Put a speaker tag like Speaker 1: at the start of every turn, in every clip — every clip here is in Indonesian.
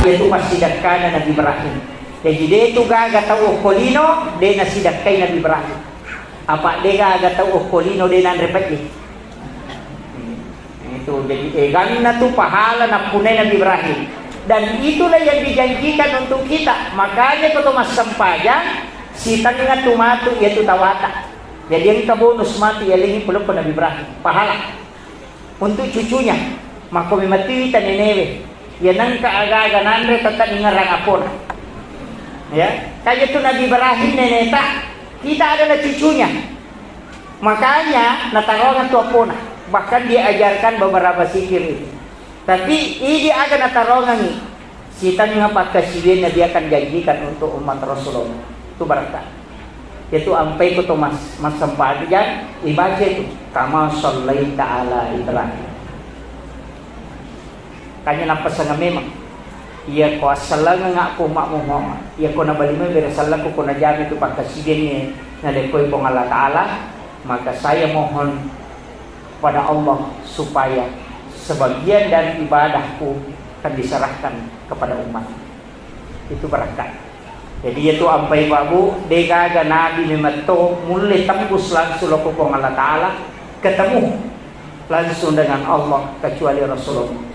Speaker 1: dia tu pasidakkan Nabi Ibrahim. Jadi dia tu gaga tahu kolino dia nasidakkai Nabi Ibrahim. Apa dia gaga tahu kolino dia nan repet ni. Itu jadi ganna tu pahala na punai Nabi Ibrahim. Dan itulah yang dijanjikan untuk kita. Makanya kalau mas sampajang si tengah tu matu iaitu tawata. Jadi yang kita bonus mati ialah peluk Nabi Ibrahim pahala untuk cucunya. Maka memati kita nenewe. Ya nang kaaga nandre tetap ngarang apon. Ya, kayak itu Nabi Ibrahim neneta kita adalah cucunya. Makanya natarongan tu apona. Bahkan dia ajarkan beberapa zikir itu. Tapi ini akan natarongan ni. Sitan ngapa kasih dia akan janjikan untuk umat Rasulullah. Itu berkah. Itu ampai ku mas sampaian ibadah itu kama shallaita ala Ibrahim. Kanya nampak sangat memang. Ia ko asal nga ko Muhammad. Ia ko nabalima berasalah ko na jami itu pakasiden ni na lekoy pong Allah Taala. Maka saya mohon pada Allah supaya sebagian dari ibadahku akan diserahkan kepada umat. Itu berkat. Jadi itu ampai babu degaga nabi memato mulai tembus langsung ke Allah Taala ketemu langsung dengan Allah kecuali Rasulullah.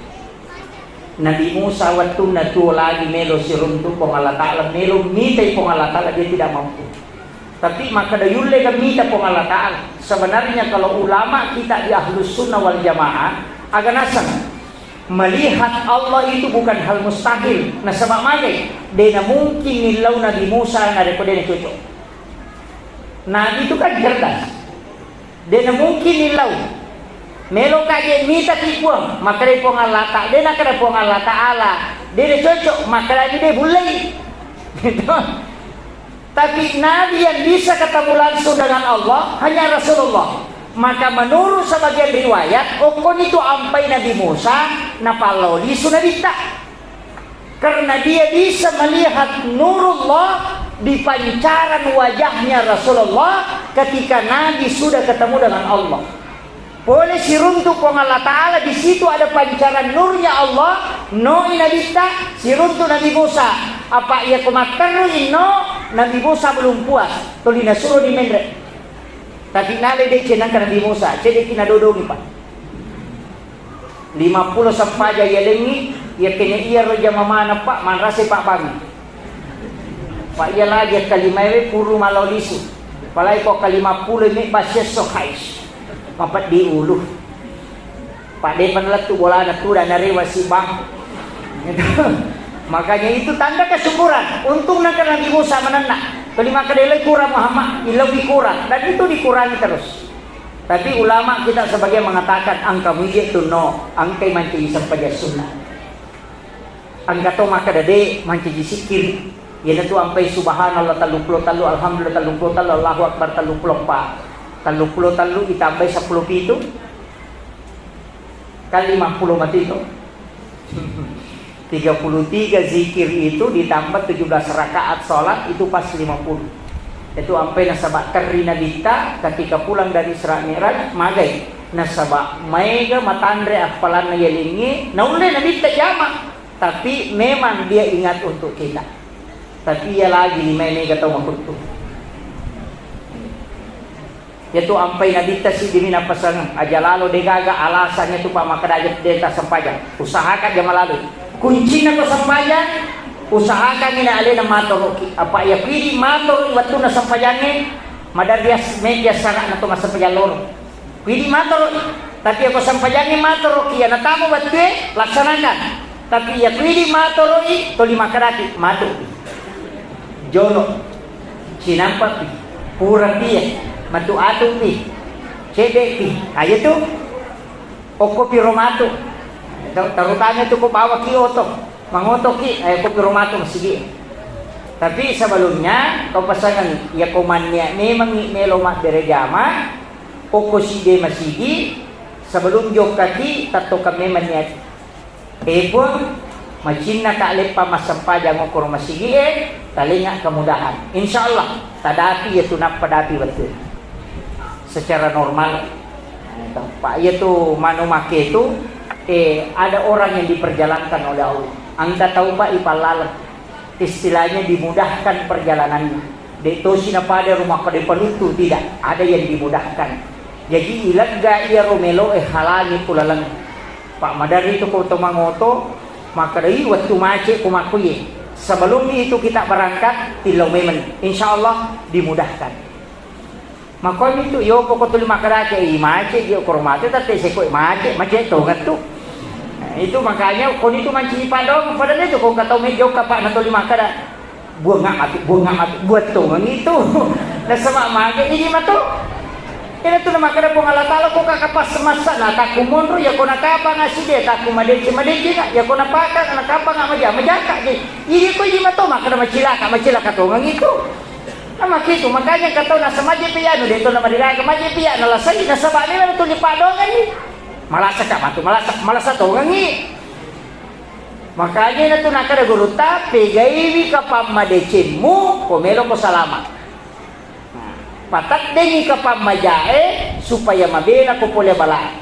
Speaker 1: Nabi Musa waktu natu lagi melo siruntu pong Allah Taala melo minta pong Allah Taala dia tidak mampu. Tapi maka dayulle ka minta pong Allah Taala. Sebenarnya kalau ulama kita di Ahlus Sunnah wal Jamaah agak nasang melihat Allah itu bukan hal mustahil. Nah sebab magai dia mungkin nilau Nabi Musa ada pada dia cocok. Nabi itu kan cerdas. Dia mungkin nilau melo kaje mita tipuang maka dia pong Allah Taala dia nak ada pong Allah Taala dia cocok maka lagi dia boleh gitu. Tapi Nabi yang bisa ketemu langsung dengan Allah hanya Rasulullah. Maka menurut sebagian riwayat okon itu ampai Nabi Musa napaloli sunadita. Karena dia bisa melihat nurullah di pancaran wajahnya Rasulullah ketika Nabi sudah ketemu dengan Allah. Boleh siruntuk pong Allah Ta'ala di situ ada pancaran nurnya Allah. No inadita siruntuk Nabi Musa. Apa ia kumakan no Nabi Musa belum puas. Tolina suruh di mendre. Tapi nale dia cenang ke Nabi Musa. Jadi kina dodongi pak. 50 sampaja ya lengi. Ya kena iya roja mamana pak. Manrasi pak bami. Pak iya lagi kalimawe puru malolisu. Palai kok ke-50 ini basya sohais. Mapat di ulu. Pak dia penelat tu bola anak tu dan dari wasi bang. Makanya itu tanda kesyukuran. Untung nak Nabi Musa menenak. Kelima kedelai kurang Muhammad, lebih kurang. Dan itu dikurangi terus. Tapi ulama kita sebagai mengatakan angka mujib tu no, angka manci sampai sunnah. Angka tu maka dade manci zikir. Ia tu sampai subhanallah talu alhamdulillah talu Allahu akbar talu talu ditambah 10 itu kali 50 mati itu 33 zikir itu ditambah 17 rakaat sholat itu pas 50. Itu sampai nasabak karina dita ketika pulang dari Isra Mi'raj magai nasabak maiga matandre apalan yelingi naule nabita jama tapi memang dia ingat untuk kita. Tapi ia lagi lima mega tahu makutu. Yaitu sampai nabita si dimina pasangan aja lalu degaga alasannya tu pak maka dajat deta sampajan usahakan jam lalu kunci na ko sampajan usahakan ina alena mator apa ya pili mator waktu na sampajannya madar dia media sana na to sampajan lor pili mator tapi ako sampajannya mator kia na tamu batte laksanakan tapi ya pili mator i to 5 karati matur jono sinampa pura dia matu atung pi cedek pi ayo tu kopi romato tarutanya tu ko bawa kioto mangoto ki ay kopi romato masigi tapi sebelumnya kau pasangan ya komannya memang melomak berejama koko sige masigi sebelum jok kaki tato kami maniat pun macina ka alip pa masampaja ngokor masigi talinga kemudahan insyaallah tadapi ya tunap padapi betul secara normal. Pak itu manu make itu ada orang yang diperjalankan oleh Allah. angka tahu pak ipalalang, istilahnya dimudahkan perjalanannya. Dito sinapada rumah pada penutu tidak ada yang dimudahkan. Jadi ilaga ia romelo halangi pulalang. Pak Madari itu kau mangoto maka dari waktu macet kumakuye. Sebelum itu kita berangkat tilau memen, insya Allah dimudahkan. Maka itu yo pokok tuli makaraja macet yo kormate tapi sekoi macet tongat tu. Itu makanya kon itu manci padong padahal itu kau kata mejo kapak na tuli makara buang ngat buat tongang itu. Na sama mage ini mato. Ina tu nama kada pong Allah Ta'ala ko kakapas semasa na taku monro ya ko nakapa nga sige taku madeci nga ya ko napaka nga nakapa nga majaka di ini ko di mato makada macilaka to ngang itu nama kitu makanya kataw nasa maji piano dito na madiraga maji piano lasay nasa bani na to lipadongan ni malasa ka mato malasa to ngang makanya na to nakada guru tapi gaiwi ka pamadecin mo komelo ko salamat patat dengi kapamajae supaya mabela ko pole bala.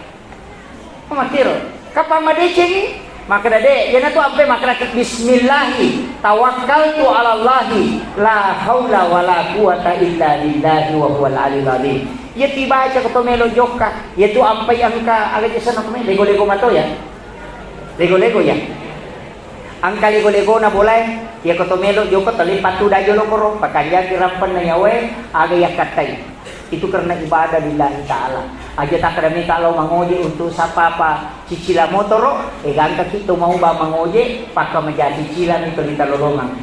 Speaker 1: Matiro, kapamadece ni maka dade yana tu ampe maka bismillahi tawakkaltu ala allahi la haula wala quwata illa billahi wa huwal aliyul azim. Ya tiba aja ketomelo joka, ya tu ampe angka agak jasa na kome lego mato ya. Lego ya. Angka lego na boleh ya kotomelo joko talipat tu dayo lo koro pakanya kirampan na yawe aga yakatay itu karena ibadah lillahi ta'ala aja tak kadami kalau mangoje untuk sapapa cicila motoro gangka kita mau ba mangoje paka menjadi cicilan itu kita lolongan.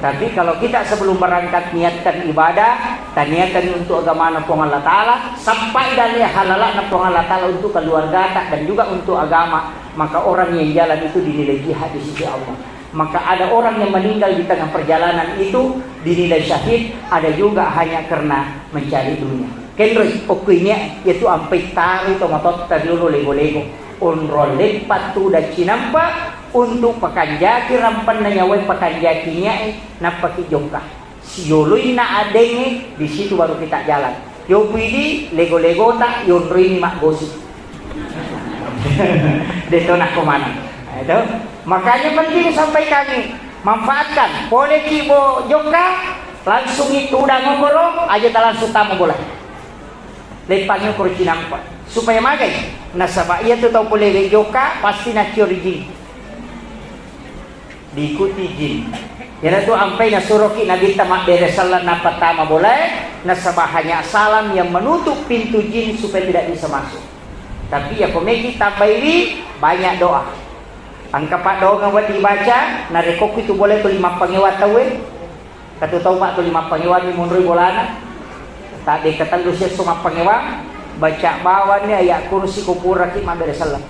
Speaker 1: Tapi kalau kita sebelum berangkat niatkan ibadah dan niatkan untuk agama na pong Allah Ta'ala sampai dari halala na pong Allah Ta'ala untuk keluarga dan juga untuk agama, maka orang yang jalan itu dinilai jihad di sisi Allah. Maka ada orang yang meninggal di tengah perjalanan itu dinilai syahid, ada juga hanya karena mencari dunia. Kendroy okuinya yaitu ampai taru tomatot tadiolo lego-lego onrolek patu dan cinampa untuk pakanjaki rampan na nyawai pakanjakinya napaki jongka. Sioloy na adenge di situ baru kita jalan. Yo pidi lego-lego tak yonri mak gosip. Deto nak kemana? Itu makanya penting sampai kami manfaatkan boleh kibo jongka langsung itu udah ngomong aja tak langsung tamu bola lepangnya kurcinampa supaya magai nasaba iya tu tahu boleh joka pasti nak origin diikuti jin yana tu ampai nasuroki nabi tamak beresalan na pertama boleh nasaba hanya salam yang menutup pintu jin supaya tidak bisa masuk. Tapi ya komeki tambahi banyak doa. Angka pak doa ngawat dibaca narekok itu boleh tu 5 pangewat tawe. Katu tahu pak tu 5 pangewat ni munrui bolana. Tak dekatan lu sia semua pangewat baca bawannya ayat kursi kupura ki mabere salam.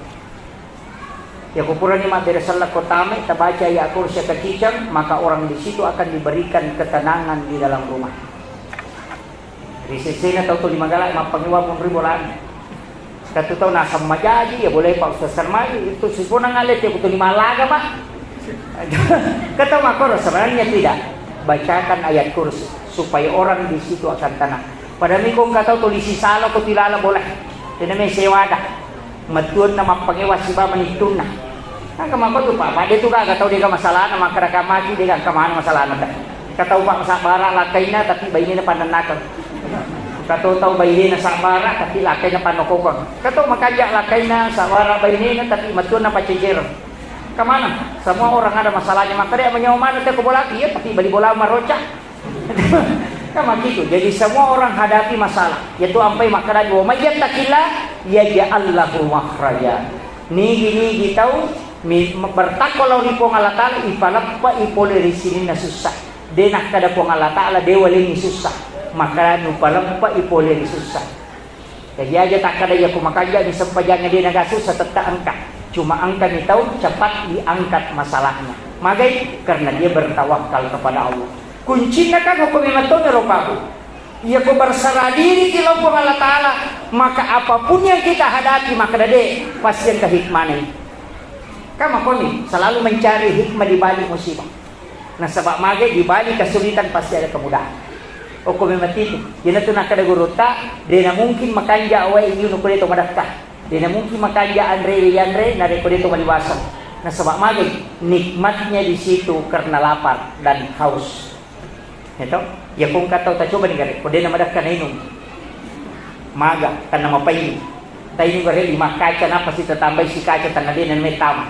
Speaker 1: Ya kupura ni mabere salam kotame ta baca ayat kursi kecicang maka orang di situ akan diberikan ketenangan di dalam rumah. Risesena tahu tu 5 galak 5 pangewat munrui bolana. Katu tahu nasa majaji ya boleh Pak Ustaz Sarmai itu sipuna ngalet ya betul 5 laga Pak. Kata makoro sebenarnya tidak. Bacakan ayat kursi supaya orang di situ akan tenang. Padahal kung kataw tulisi salo ko tilala boleh. Tinamay sewada. Matuan na mapangiwas si ba manitun na. Ang kamakot pa pa dito ka kataw di ka masalah na makarakamati di ka kamahan masalah na. Kataw pa sa bara lakay na tapi bayni na pananakan. Kataw taw bayni na sa bara tapi lakay na panokokon. Kataw makajak lakay na sa bara bayni na tapi matuan na pacicir. Kemana? Semua orang ada masalahnya. Maka dia menyauman nanti ke bola ya, tapi beli bola marocak. Sama gitu. Jadi semua orang hadapi masalah. Yaitu sampai makanan wa mayyatakillah yaj'allahu makhraja. Nigi tahu bertakwalah di pong Allah Ta'ala ipalapa ipole risinin na susah. Denak kada pong Allah Ta'ala dewaling susah. Maka nupalapa ipole susah. Jadi aja tak kada ya kumakanja di sempajanya dia naga susah tetap angkat. Cuma angkat ni tahu cepat diangkat masalahnya. Magai karena dia bertawakal kepada Allah. Kuncinya kan hukum iman ropaku. Ia ko berserah diri di lompong Allah Ta'ala. Maka apapun yang kita hadapi maka dade pasti yang kehikmahan. Kamu koni selalu mencari hikmah di balik musibah. Nah sebab magai di balik kesulitan pasti ada kemudahan. Hukum iman itu. Yana tu nak kada guruta. Dia mungkin makanja awai ini nukuli itu madakah. Dia mungkin makanja Andre nare ko dito maliwasan. Nah sebab magay, nikmatnya di situ karena lapar dan haus. Ito, ya kung kataw ta coba nih gari, pwede na madak ka na inom. Maga, karena mapainin. Tayo nyo gari, 5 kaca na pa si tatambay si kaca tanadin na may tama.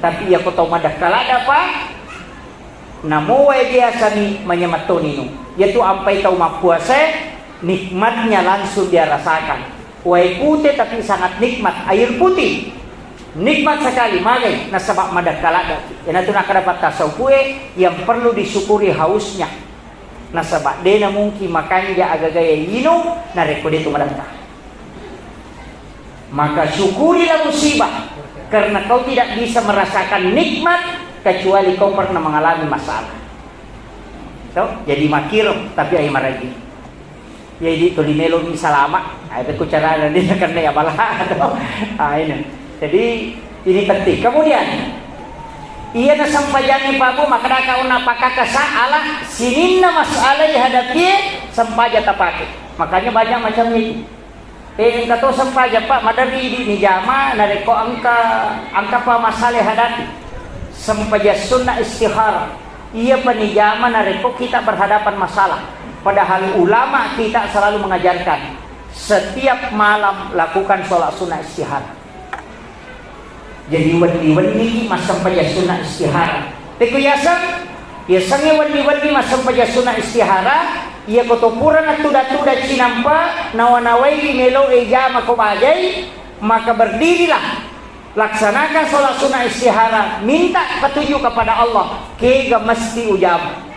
Speaker 1: Tapi ya ko taw madak kalada pa, namuway dia sa ni manyamato nino. Yaitu ampay taw mapuase, nikmatnya langsung dia rasakan. Way putih tapi sangat nikmat, air putih. Nikmat sekali, magay, nasabak madak kalada. Yan ito nakadapat tasaw kue, yang perlu disyukuri hausnya. Nasabak, de na mungkin makan dia agagaya inom, nareko dito madagka. Maka syukurilah musibah, karena kau tidak bisa merasakan nikmat kecuali kau pernah mengalami masalah. So, jadi makir tapi ay maragi. Jadi tulimelo ni salama, ay ko cara na din karena ya bala. Ini. Jadi ini penting. Kemudian ia na sampajani pabu makadaka una pakakasa ala sinin na masalah dihadapi sampaja tapake. Makanya banyak macam ini. Yang kata sampaja pak madari di nijama nareko angka pa masalah hadapi. Sampaja sunnah istihara. Ia penijama nareko kita berhadapan masalah. Padahal ulama kita selalu mengajarkan setiap malam lakukan sholat sunnah istihara. Jadi wani-wani masam paja sunnah istihara. Teku yasang wani-wani masam paja sunnah istihara. Ia kotopuran at tuda-tuda cinampa nawanaway melo ejama ko bajay. Maka berdirilah, laksanakan sholat sunnah istihara, minta petunjuk kepada Allah. Kega mesti ujam.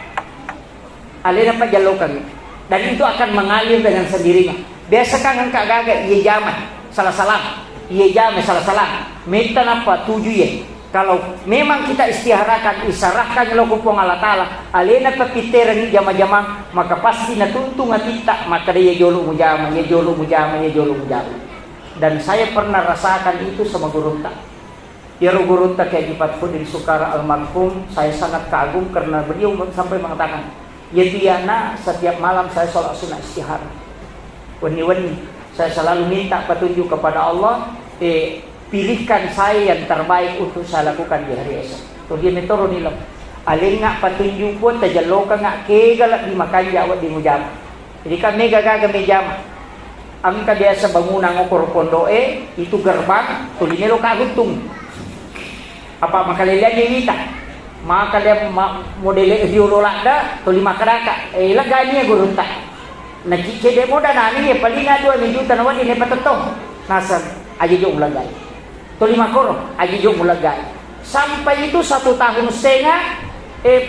Speaker 1: Alena pajalo kami. Dan itu akan mengalir dengan sendirinya. Biasa kan gaga iya jama salah-salah. Iya jama salah-salah. Minta apa tujuh ya. Kalau memang kita istiharakan, isarahkan lo kupong Allah Ta'ala, alena kapiteran ni jama-jama, maka pasti natuntung kita, maka dia jolo mujama, dia jolo mujama, dia jolo mujama. Dan saya pernah rasakan itu sama gurunta. Ya gurunta kayak Fathuddin Sukara almarhum, saya sangat kagum karena beliau sampai mengatakan, ya Diana, setiap malam saya sholat sunnah istihara. Wani-wani, saya selalu minta petunjuk kepada Allah, pilihkan saya yang terbaik untuk saya lakukan di hari esok. Tuh dia metoro nilam. Alin nga petunjuk pun tajalo ka nga kegalak di makan jawat di mujama. Jadi kami gaga mejama. Ang biasa bangunan ngokor pondoe itu gerbang tulinelo kaguntung. Apa makalilian nilita. Maka dia modele hiololada tuli makadaka. Lagani gurunta. Nakikede mo danani ya paling na 2 minuto na wali ne patatong. Nasa aja jong lagay. Tuli makoro aja jong lagay. Sampai itu 1 tahun setengah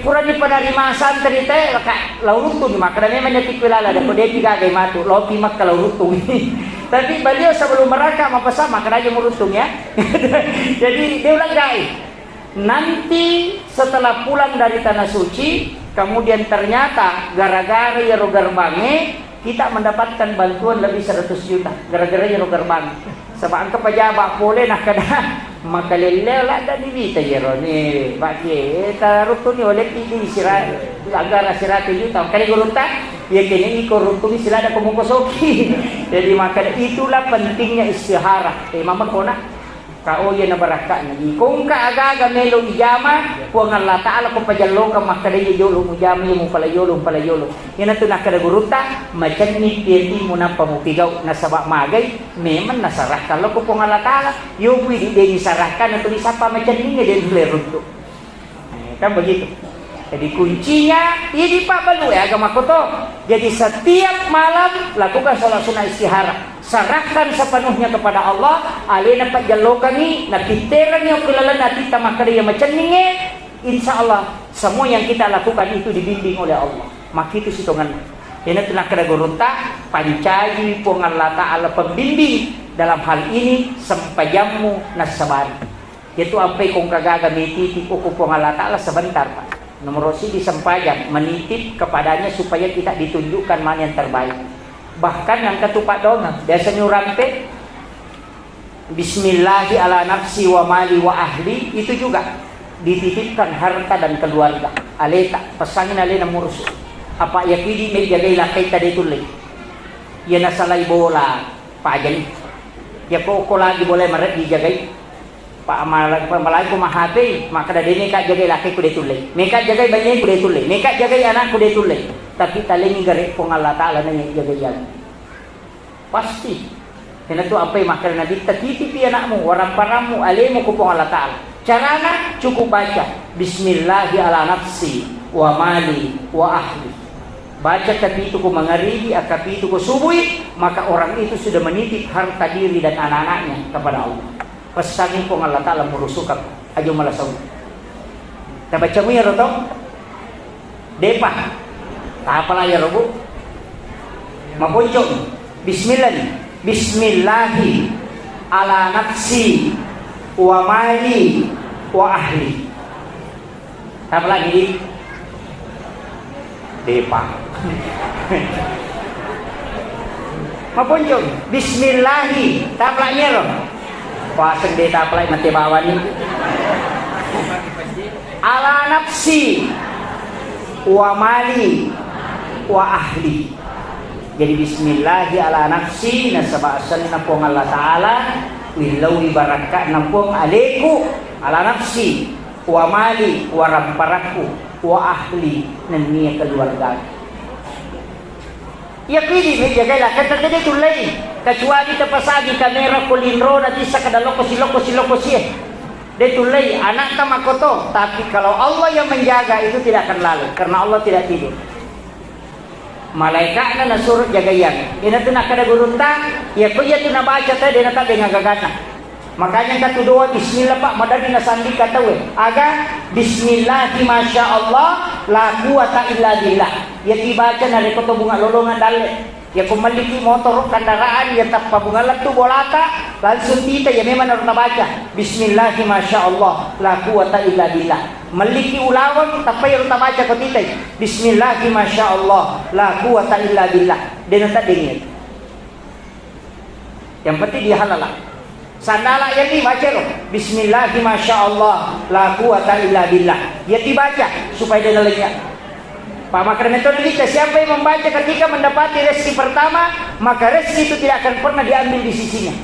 Speaker 1: pura di penerima santri teh laurutun maka memang nyetik pilala dan kode tiga gay matu lopi mak laurutun. Tapi beliau sebelum mereka mapasa maka aja murutung ya. Jadi dia ulang gay. Nanti setelah pulang dari tanah suci, kemudian ternyata gara-gara ya gerbangnya kita mendapatkan bantuan lebih 100 juta gara-gara ya gerbang. Sebab angka pejabat boleh nak kada makalelelah dan dibita jero ni bagi tarutu ni oleh ini sirat agar sirat juta kali gurunta ya kini iko rutu sila ada komukosoki. Jadi maka itulah pentingnya istihara. Mama kona kau ya na barakanya kung kaaga melo ijama kung Allah Ta'ala kung pajallo ka makadaya yolo mujama yung palayolo yan na ito nakadaguruta macam ni piyeti mo na pamupigaw na sabak magay memang nasarahkan lo kung Allah Ta'ala yung pwede din isarahkan na ito isapa macam ni nga din lerunto kan begitu. Jadi kuncinya ini Pak Balu ya agama koto. Jadi setiap malam lakukan sholat sunnah istihara. Serahkan sepenuhnya kepada Allah. Alena pak jallo kami napiteran yung kulalan natin tamakari yang macam ni. Insya Allah semua yang kita lakukan itu dibimbing oleh Allah. Maka itu situngan. Ini telah kena gurunta pancayi pun Allah Ta'ala pembimbing dalam hal ini sempajamu nasabari. Yaitu sampai kong kagaga mititi ko pun Allah Ta'ala sebentar Pak. Nomor si disempajang menitip kepadanya supaya kita ditunjukkan mana yang terbaik. Bahkan yang ketupat dongan biasanya rampe Bismillahi ala nafsi wa mali wa ahli itu juga dititipkan harta dan keluarga. Aleta pasangin alena murus. Apa ya kidi may jagay lakay tadi tuloy. Ya nasalay bola pajan. Ya ko lagi boleh meret dijagay. Pak malay ko mahati, maka dari meka jagay laki ko ditulay. Meka jagay banyan ko ditulay. Meka jagay anak ko ditulay. Tapi talingi gari po ng Allah Ta'ala na jagay yan. Pasti. Kaya ito apay makal na dita titipi anak mo, warang param mo, alimu ko po ng Allah Ta'ala. Carana cukup baca Bismillahi ala nafsi wa mali wa ahli. Baca kapitu ko mangaribi, kapitu ko subuhi, maka orang itu sudah menitip harta diri dan anak-anaknya kepada Allah. Pasangin po ng Allah Ta'ala murusukap ajo malasaw. Nabaca mo yan roto? Depa. Kapala yan robo? Mapunjong. Bismillahi ala nafsi wa mali wa ahli. Apa lagi? Depa. Mapunjong. Bismillahi. Taplaknya loh. Pasang dia taplak mati bawah ni. Ala nafsi wa mali wa ahli. Jadi bismillahi ala nafsi nasabasan nampung Allah Ta'ala wilau ibaratkan nampung aleku ala nafsi wa mali wa ramparaku wa ahli nania keluarga. Ya pilih menjagailah kata tadi tu lain kecuali terpasagi kamera kulinro nanti sakadalokosi dia tu lain anak tamakoto. Tapi kalau Allah yang menjaga itu tidak akan lalu karena Allah tidak tidur. Malaikat na nasuruh jagayan. Ina tu nak kada gurunta, ya ko ya tu na baca tadi na tabe ngagagana. Makanya kata doa bismillah Pak madani na sandi kata we. Aga bismillah masya Allah la quwata illa billah. Ya dibaca na rekoto bunga lolongan dale. Ya ko maliki motor kendaraan ya tappa bunga latu bolata langsung kita ya memang harus baca bismillah masya Allah la quwata illa billah. Maliki ulawang tapay harus baca ko titay bismillah masya Allah la quwata illa billah. Dia tak dingin. Yang penting dia halal. Sandala yang dibaca loh bismillah masya Allah la quwata illa billah. Dia dibaca supaya dia lenyap. Pak maka metode kita siapa yang membaca ketika mendapati rezeki pertama, maka rezeki itu tidak akan pernah diambil di sisinya.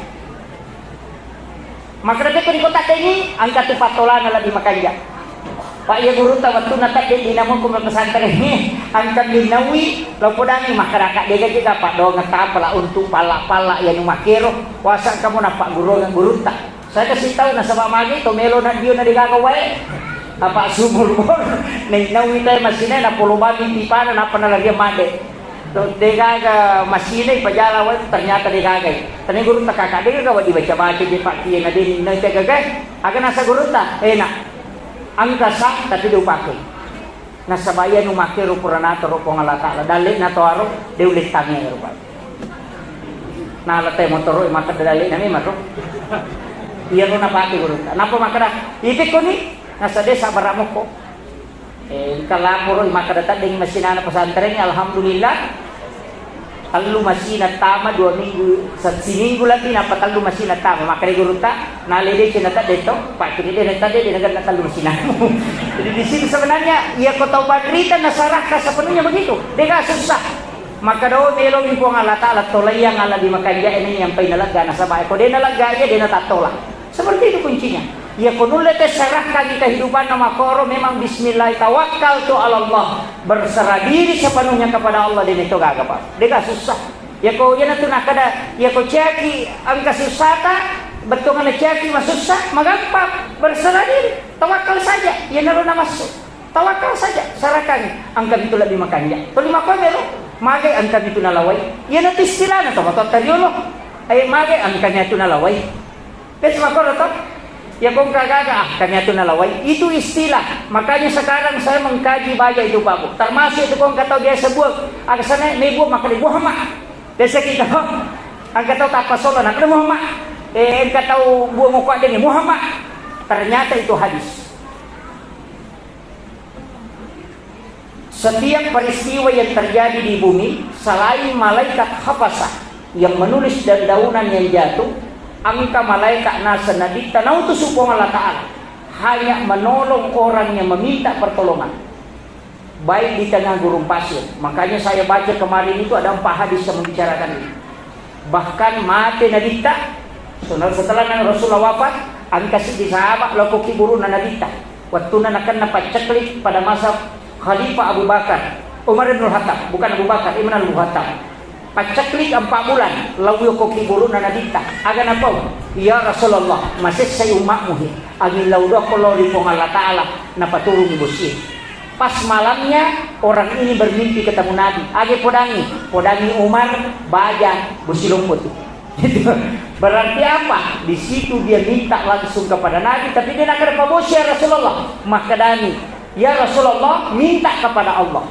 Speaker 1: Maka itu di kota ini angkat patolan ala di makanya. Pak ya guru waktu natak di namun kumel pesantren ini angkat dinawi lopodangi masyarakat dia kita Pak do ngetapala untuk pala-pala yang makero wasa kamu napak guru tak. Saya kasih tahu nasabah magi to melo na dio na digagawai. Apa sumur-sumur ning nawi tay masine na puluban di pana na panalagyan made to degaga masine pajala wa ternyata degagay tani guru ta kakade ga wadi baca-baca di pak kiye na din na tegagay aga nasa guru ta na ang kasak tapi diupake nasa bayan umake ro puranato ro pong Allah Ta'ala dali na to aro deulit tangi ro pa na latay motor ro maka dali na mi matro iya ro na pake guru ta napa makara itik ko ni nasa desa baramo ko kalapuro maka datang dengan mesinana pesantren alhamdulillah talu masina tama 2 minggu seminggu lagi napa talu masina tama maka guru ta nalede cinata deto pak kini dia tadi dia negara talu masina. Jadi di sini sebenarnya ia kota Badrita nasarah sepenuhnya begitu dia susah maka daw melong po ng Allah Ta'ala tolayang ala di makanya ini yang pinalaga nasabay ko dia nalaga dia natatola seperti itu kuncinya. Ya kunule terserahkan di kehidupan nama koro memang bismillah tawakkal tu Allah berserah diri sepenuhnya kepada Allah dan itu gak apa dia susah ya ko yan na kada ya ko ceki angka susata betul ngana ceki masusah magampang berserah diri tawakal saja ya naruh masuk tawakal saja serahkan angka itu lebih makanya to lima ko melo magay angka itu nalaway ya nanti istilah na to matotariyo ay magay angka itu nalaway pes makoro to ya kung kagaga kanya itu nalaway itu istilah makanya sekarang saya mengkaji baca itu Pak Bu termasuk itu kung kataw dia sebuah agak sana may buah maka di buah mak desa kita ang kataw tapasolo na kada buah mak kataw buah mukha din buah mak ternyata itu hadis. Setiap peristiwa yang terjadi di bumi selain malaikat hafasah yang menulis dan daunan yang jatuh angka malaikat nasa nadikta na utusupong Allah Ta'ala hanya menolong orang yang meminta pertolongan baik di tengah gurun pasir. Makanya saya baca kemarin itu ada 4 hadis yang membicarakan ini. Bahkan mati nadikta setelah Rasulullah wafat ang kasih di sahabat loko kiburu na nabita. Waktu na nakan napacaklik pada masa Khalifah Abu Bakar, Umar bin Khattab, bukan Abu Bakar, Imam Abu Khattab. Pacaklik 4 bulan, lawu ko kiburu na nabita. Aga na po, ya Rasulullah, masih sa umatmu agin laudo ko lori po Allah Ta'ala na paturong ibusin. Pas malamnya orang ini bermimpi ketemu Nabi. Age podangi Umar baja busilumput. Berarti apa? Di situ dia minta langsung kepada Nabi, tapi dia nak ada bos ya Rasulullah. Maka Dani, ya Rasulullah minta kepada Allah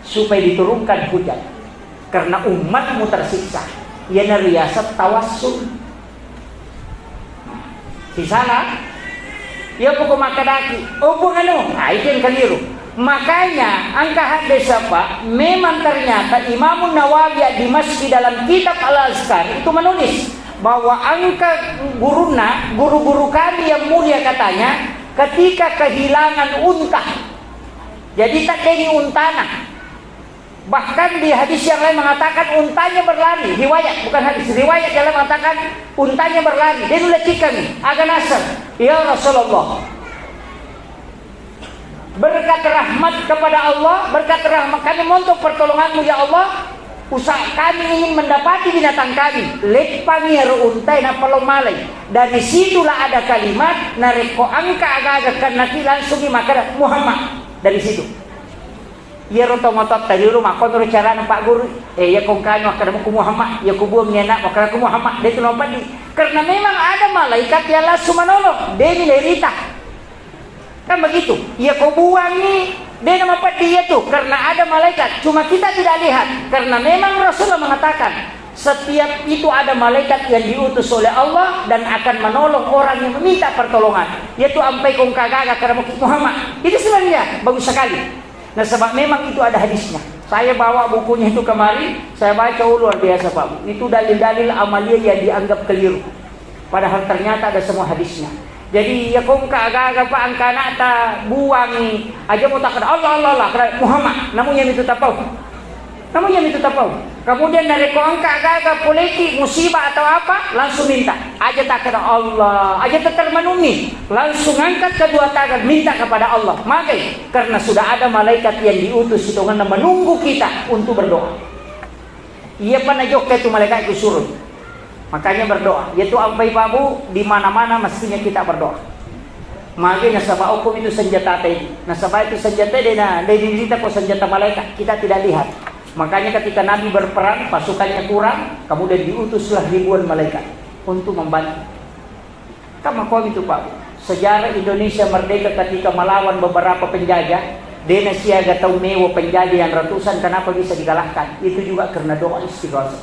Speaker 1: supaya diturunkan hujan karena umatmu tersiksa. Ia nariasat tawassul. Di sana ya pokok makadaki, itu yang keliru. Makanya angka hadis apa? Memang ternyata Imam Nawawi di masjid dalam kitab Al-Azkar itu menulis bahwa angka guru-guru kami yang mulia katanya ketika kehilangan unta, jadi tak ini untana. Bahkan di hadis yang lain mengatakan untanya berlari. Riwayat, bukan hadis, riwayat yang lain mengatakan untanya berlari. Dia lecikan agak nasar. Ya Rasulullah, berkat rahmat kepada Allah, berkat rahmat kami mohon pertolonganmu ya Allah. Usaha kami ingin mendapati binatang kami. Lepang ya untai na palomalay. Dan disitulah ada kalimat nareko angka agak-agak karena langsung dimakan Muhammad dari situ. Ia roto ngotot tadi rumah kon cara Pak Guru ya kong kanyo kada ku Muhammad ya kubuang nyana makara ku Muhammad dia kenapa di karena memang ada malaikat yang langsung menolong dia lerita kan begitu ya kubuang ni dia nama dia tuh karena ada malaikat cuma kita tidak lihat karena memang Rasulullah mengatakan setiap itu ada malaikat yang diutus oleh Allah dan akan menolong orang yang meminta pertolongan yaitu ampai kong kagaga kada Muhammad itu sebenarnya bagus sekali. Nah sebab memang itu ada hadisnya. Saya bawa bukunya itu kemari, saya baca luar biasa Pak. Itu dalil-dalil amalia yang dianggap keliru. Padahal ternyata ada semua hadisnya. Jadi ya kong agak-agak Pak angkana ta buang ni aja mau tak Allah Muhammad. Namun yang itu tapau. Kemudian dari kong agak-agak politik musibah atau apa langsung minta. Aja tak kena Allah, aja tak termenungi. Langsung angkat kedua tangan minta kepada Allah. Maka karena sudah ada malaikat yang diutus itu karena menunggu kita untuk berdoa. Ia panajok itu malaikat itu suruh. Makanya berdoa. Yaitu ampai babu di mana-mana mestinya kita berdoa. Maka nasabah hukum itu senjata tadi. Nasabah itu senjata dia dirita ko senjata malaikat. Kita tidak lihat. Makanya ketika Nabi berperang pasukannya kurang, kemudian diutuslah ribuan malaikat untuk membantu. Kamu kau itu Pak. Sejarah Indonesia merdeka ketika melawan beberapa penjajah, dena siaga tahu mewa penjajah yang ratusan kenapa bisa dikalahkan? Itu juga karena doa istighatsah.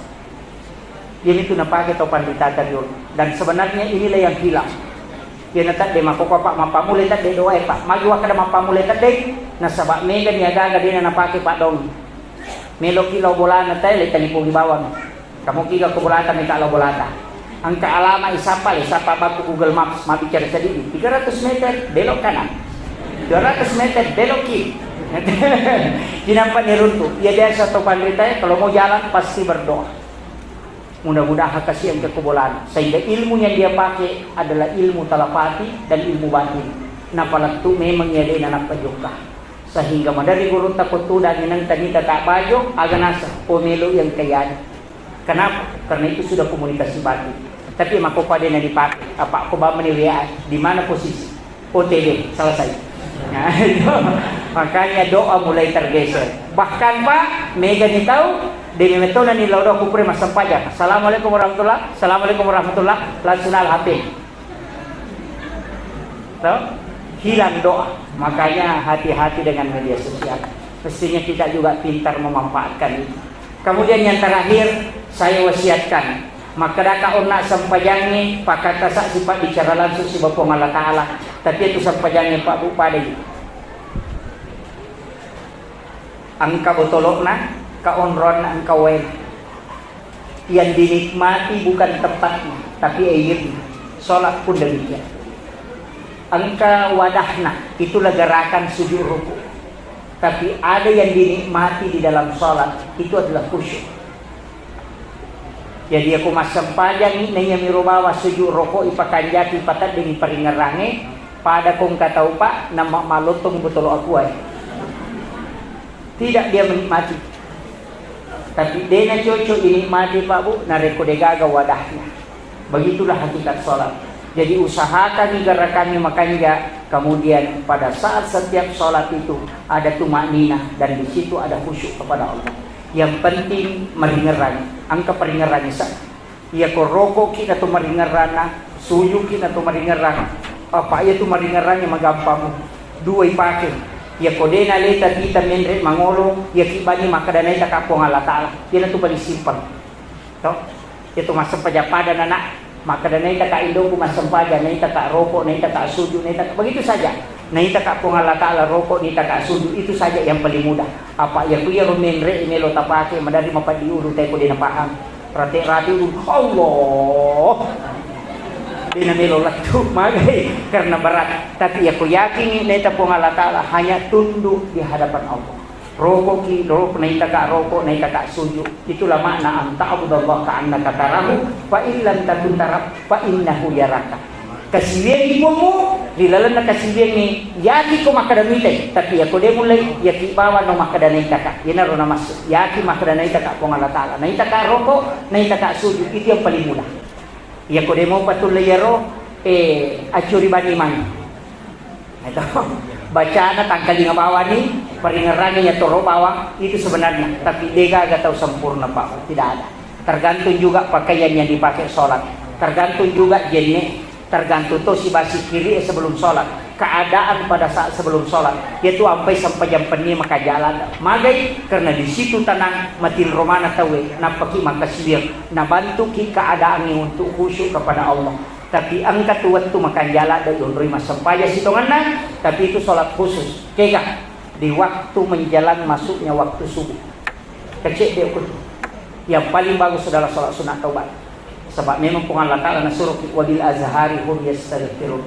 Speaker 1: Ini itu napake tau pandita tadi. Dan sebenarnya inilah yang hilang. Dia natak de makoko Pak mapamule tak de doa Pak. Maju kada mapamule tak de. Nasabak mega niaga dia napake Pak dong. Melo kilau bola na tayo tani po gibawang. Kamu kilau ko bolata may kalaw bolata. Ang kaalama isapa bago Google Maps mabicara sa dili. 300 meter belok kanan. 200 meter belok kiri. Dinampak ni runtuh. Ia dia satu pandai kalau mau jalan pasti berdoa. Mudah-mudahan kasih yang kekubulan. Sehingga ilmu yang dia pakai adalah ilmu telepati dan ilmu batin. Napalatu memang ia dia anak pajukah. Sehingga madari guru takut dan yang tadi tak baju agak nasa pemilu yang kaya. Kenapa? Karena itu sudah komunikasi batin. Tapi mako pada yang dipakai apa aku bawa menilai di mana posisi OTD selesai. Nah, itu. Makanya doa mulai tergeser. Bahkan Pak mega ni tahu demi metona ni laudo kupre masam pajak. Assalamualaikum warahmatullah. Assalamualaikum warahmatullah. Langsung al-HP. Tahu? Hilang doa. Makanya hati-hati dengan media sosial. Mestinya kita juga pintar memanfaatkan itu. Kemudian yang terakhir saya wasiatkan, maka daka ona sampajangi pakata sak sifat bicara langsung si Bapa Allah Taala. Tapi itu sampajangi Pak Bu Pade. Angka botolokna, kaonron angka wen. Yang dinikmati bukan tempatnya, tapi airnya. Salat pun demikian. Angka wadahna itulah gerakan sujud ruku. Tapi ada yang dinikmati di dalam salat itu adalah khusyuk. Jadi aku masampajang nanya mirubawa suju rokok ipakanjati patat dengan peringerange pada kong katau pak nama malotong betul aku ay. Tidak dia menikmati, tapi dia na cocok dinikmati pak bu, nareko degaga wadahnya. Begitulah hakikat sholat. Jadi usahakan negara kami makanya kemudian pada saat setiap sholat itu ada tumakninah dan di situ ada khusyuk kepada Allah. Yang penting meringeran, angka peringeran isa. Ia ko rokok kita tu meringeran, suyu kita tu meringeran. Apa ia tu meringerannya magampang. Dua ipakin. Ia ko dena leta kita menret mangolo, ia kibani maka dana ita kapong Allah Taala. Ia tu paling simpel. Toh, itu masa pajapada anak. Maka dana ita ka indo ku masampaja, na ita ka rokok, na ita ka suju, na ita begitu saja. Na ita ka pong Allah Taala rokok, na ita ka suju, itu saja yang paling mudah. Apa ya kuya rumenre imelo tapake madari mapadiudu tay ko din paham. Rati-rati Allah. Dinamelo latu magay karena berat. Tapi aku yakin na ita pong Allah Taala hanya tunduk di hadapan Allah. Rokok ki rokok na ita ka rokok na ita ka suju. Itulah makna anta'budallah ka'annaka tarahu fa illam takun tarab fa innahu yaraka. Kasibian ibu mo dilalan na kasibian ni yaki ko makadamite tapi ako de mulai yaki bawa no makadana ita ka. Yan na ro na mas yaki makadana ita ka pong Allah Taala. Na ita ka rokok na ita ka suju itu yang paling mudah. Yako de mo patuloy yaro acuri bani man. Ito bacaan tangkal nga bawah ni peringerannya ya toro bawah itu sebenarnya tapi dega agak tahu sempurna pak tidak ada. Tergantung juga pakaian yang dipakai sholat, tergantung juga jenis, tergantung tuh si basi kiri sebelum sholat, keadaan pada saat sebelum sholat yaitu sampai jam peni maka jalan magai karena di situ tenang matil romana tawe napaki maka sibir na bantu ki keadaan ini untuk khusyuk kepada Allah. Tapi angkat tuat tu makan jalan dari rumah sempaya sitongan tapi itu sholat khusus. Kekah di waktu menjelang masuknya waktu subuh. Kecil dia ukur. Yang paling bagus adalah sholat sunat taubat. Sebab memang Allah Taala nasuruh wadil azhari hum yastaghfirun.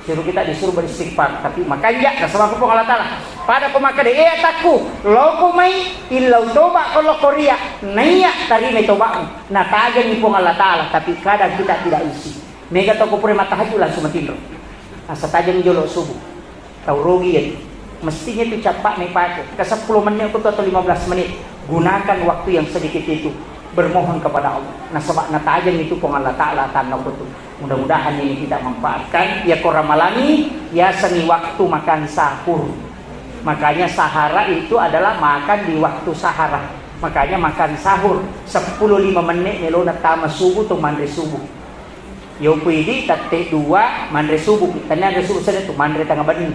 Speaker 1: Suruh kita disuruh beristighfar, tapi makanya sama aku Allah Taala. Pada pemakai dia takku, loko mai illau toba kalau korea naiya tari mai toba. Nah tajan ni Allah Taala, tapi kadang kita tidak isi. Mega toko pure matahari langsung matindro. Asa tajam jolo subuh. Tahu rugi ya. Mestinya itu cepat nih pakai. Ke 10 menit atau 15 menit. Gunakan waktu yang sedikit itu bermohon kepada Allah. Nah sebab tajam itu pun Allah Taala tanah itu. Mudah-mudahan ini kita manfaatkan. Ya koramalani ya seni waktu makan sahur. Makanya sahara itu adalah makan di waktu sahara. Makanya makan sahur 10-5 menit melona tama subuh atau mandre subuh. Yo pwede tate dua mandre subuh tanya ada subuh sana tu mandre tengah badin.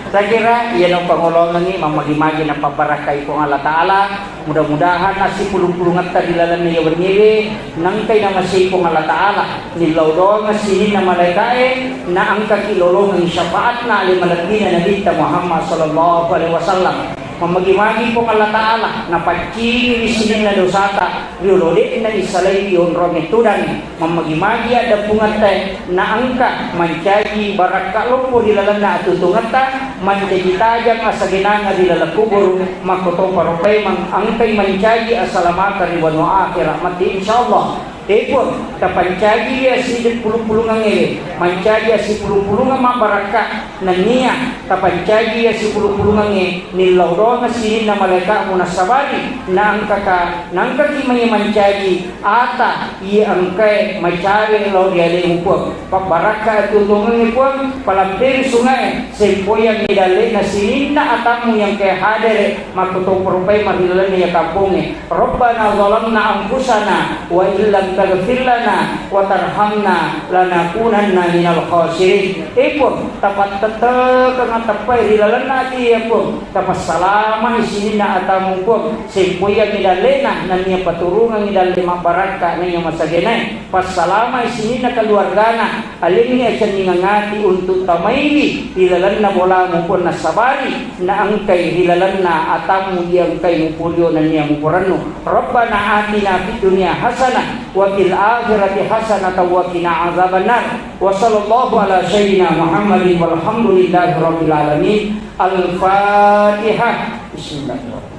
Speaker 1: Saya kira ia no pangolongan ni mamagi-magi na pabarakai ko Allah Taala. Mudah-mudahan nasi pulung-pulung at dilalan niya bernyewe nangkay na masay ko Allah Taala nilaw nga sinin na malaikae na ang kakilolong ng syafaat na alimalagina na Nabi Muhammad sallallahu alaihi wasallam. Mamagi-magi po Allah Ta'ala na pagkini isinin na dosata riulode na isalay yon rometudan mamagi-magi ada pungate na angka mancaji baraka lupo dilalan na atutungata mancaji tajam asaginanga dilala kubur makoto parupay angkay mancaji asalamata riwan wa akhirat mati insyaallah. Epon kapancaji ya si pulung-pulungan ini mancaji si pulung-pulungan mabaraka nania kapancaji ya si pulung-pulungan ini nilaw na sinin na malaika muna sabari na ang ki may mancaji ata iya angkay mancaji law diali upog pabaraka tutulungan ni puang palampir sungai sempoyang nidali na sinin na atamu yang kay hadere makutong perupay marilan niya kampungin Rabbana zalamna anfusana wa illam taghfir lana wa tarhamna lanakunanna minal khasirin. Ipun tapat tetek kang tapay rilalan nati ipun tapas salama isinin na atamu pun sempoyang nidalena na niya paturungan nidali mabaraka na niya masagenay pas salama isinin na keluargana alin niya siya ningangati untuk tamayli rilalan na bola mo pun na sabari na angkay rilalan na atamu yang kay mupulyo na niya mupurano. Rabbana atina fid dunya hasanah wa fil akhirati hasanah wa qina azabannar. Wa sallallahu ala sayyidina Muhammadin walhamdulillahi rabbil alamin. Al-Fatihah. Bismillahirrahmanirrahim.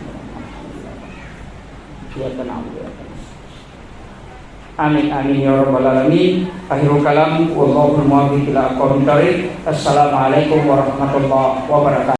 Speaker 1: Ya, Amin amin ya rabbal alamin. Akhirul kalam wallahu muwaffiq ila aqwamit thoriq. Assalamualaikum warahmatullahi wabarakatuh.